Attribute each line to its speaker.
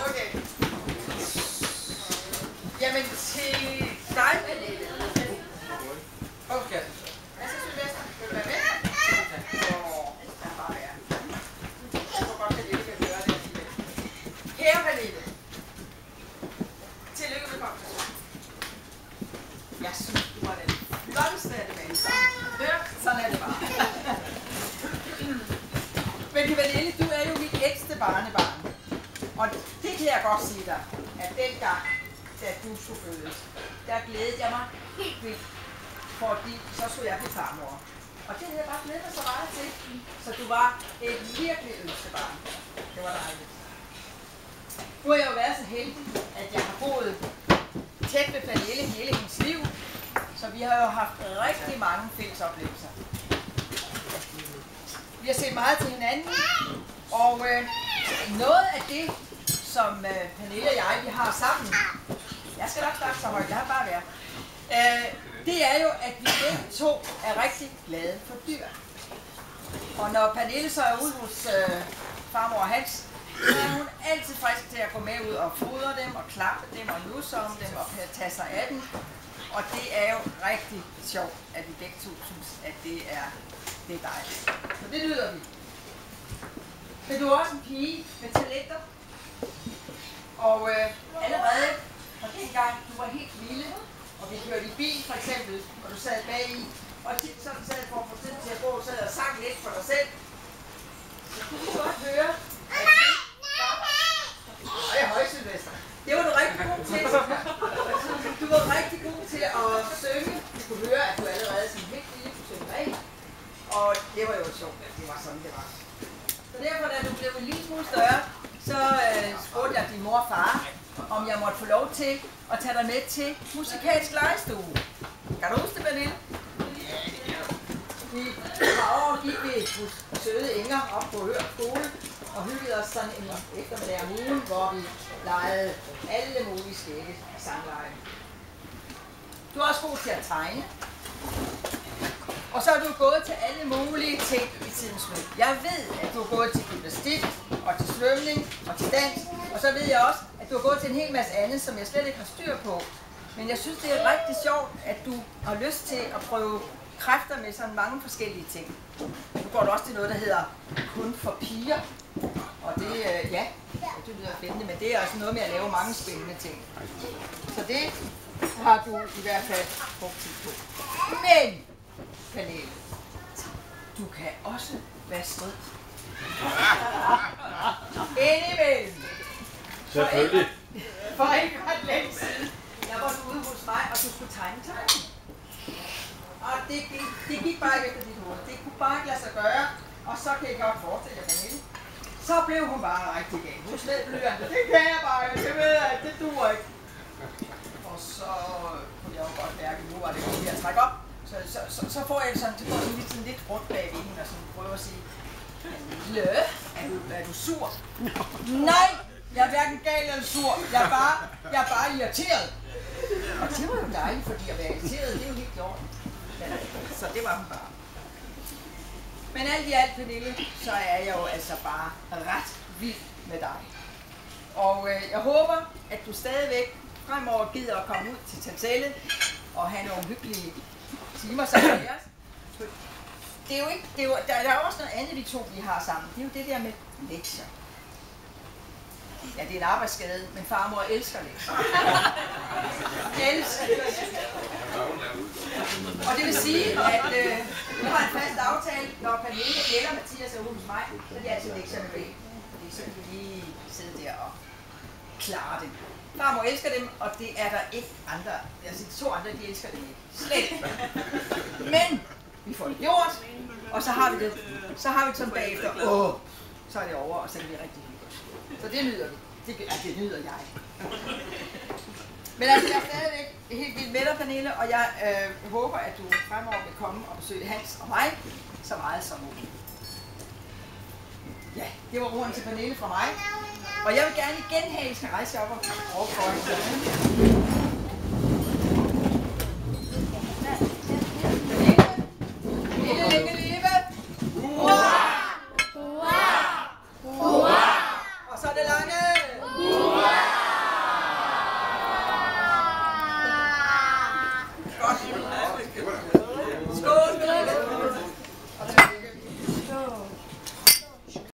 Speaker 1: Okay. Jamen til dig, Pernille. Okay. Hvad så, Sylvester? Vil du være med? Kære Pernille, tillykke med konfirmationen. Jeg synes, du var den flotteste af det mennesker. Hør, sådan er det bare. Men Pernille, du er jo mit ældste barnebarn. Og det kan jeg godt sige dig, at dengang, da du skulle fødes, der glædede jeg mig helt vildt, fordi så skulle jeg blive farmor. Og det havde jeg bare glædet mig så meget til. Så du var et virkelig ønskebarn. Det var dejligt. Nu har jeg jo været så heldig, at jeg har boet tæt ved Pernille hele hendes liv, så vi har jo haft rigtig mange fælles oplevelser. Vi har set meget til hinanden, og noget af det, som Pernille og jeg vi har sammen, jeg skal nok snakke så højt, jeg har bare været, det er jo, at vi begge to er rigtig glade for dyr. Og når Pernille så er ude hos farmor og Hans, så er hun altid frisk til at gå med ud og fodre dem og klappe dem og nusse om dem og tage sig af dem. Og det er jo rigtig sjovt, at vi begge to synes, at det er dejligt. Så det lyder vi. Men du er også en pige med talenter. Og allerede fra dengang du var helt lille, og vi kørte i bil for eksempel, og du sad bag i, og tit sådan sad for at få tid til at gå og sad og sang lidt for dig selv, så kunne du godt høre, at det var Sylvester. Det var du rigtig god til. Du var rigtig god til at synge. Du kunne høre, at du allerede som helt lille kunne synge rent. Og det var jo sjovt, at det var sådan, det var. Så derfor, da du blev en lille smule større, så spurgte jeg din mor og far, om jeg måtte få lov til at tage dig med til musikalsk legestue. Kan du huske det, Pernille? I par år gik vi hos søde Inger op på Hør skole og hyggede os sådan en eftermiddag om ugen, hvor vi legede alle mulige skægge sangleje. Du er også god til at tegne. Og så er du gået til alle mulige ting i tidens løb. Jeg ved, at du er gået til gymnastik og til svømning og til dans. Og så ved jeg også, at du er gået til en hel masse andet, som jeg slet ikke har styr på. Men jeg synes, det er rigtig sjovt, at du har lyst til at prøve kræfter med sådan mange forskellige ting. Nu går du også til noget, der hedder kun for piger. Og det, ja, det lyder spændende, men det er også noget med at lave mange spændende ting. Så det har du i hvert fald brugt tid på. Men, Pernille, du kan også være strid. Indimellem.
Speaker 2: Selvfølgelig.
Speaker 1: For ikke ret længe siden, jeg var ude hos mig, og du skulle tegne tegning. Og det gik bare ikke efter dit hoved. Det kunne bare ikke lade sig gøre. Og så kan jeg godt forestille jer, Pernille. Så blev hun bare rigtig gal. Hun smed blyanten. Det kan jeg bare ikke. Det ved jeg, det duer ikke. Og så kunne jeg jo godt mærke, at nu var det jo ved at trække op. Så får jeg sådan, det går sådan lidt rundt bag ved hende og sådan prøver at sige, Pernille, er du sur? Nej, jeg er hverken gal eller sur. Jeg er bare irriteret. Og det var jo dejligt, fordi at være irriteret, det er jo helt gjort. Så det var hun bare. Men alt i alt, Pernille, så er jeg jo altså bare ret vild med dig. Og jeg håber, at du stadigvæk fremover gider at komme ud til Tantelle og have nogle hyggelige timer sammen med os. Det er jo ikke, der er også noget andet, vi to vi har sammen. Det er jo det der med lektier. Ja, det er en arbejdsskade, men farmor elsker lektier. Elsker lektier. Og det vil sige, at vi har en fast aftale, når Pernille eller Mathias er ude hos mig, så er de altid lektierne med. Fordi så kan vi lige sidde der og klare dem. Farmor elsker dem, og det er der ikke andre. Altså de to andre, de elsker dem ikke. Slet ikke. Men vi får det gjort, og så har vi det. Så har vi det sådan bagefter. Så er det over, og så kan vi rigtig hygge. Så det nyder vi. Det nyder jeg. Men altså, jeg er stadigvæk helt vildt med dig, Pernille, og jeg håber, at du fremover vil komme og besøge Hans og mig så meget som muligt. Ja, det var ordene til Pernille fra mig. Og jeg vil gerne igen have, at I skal rejse jer op og for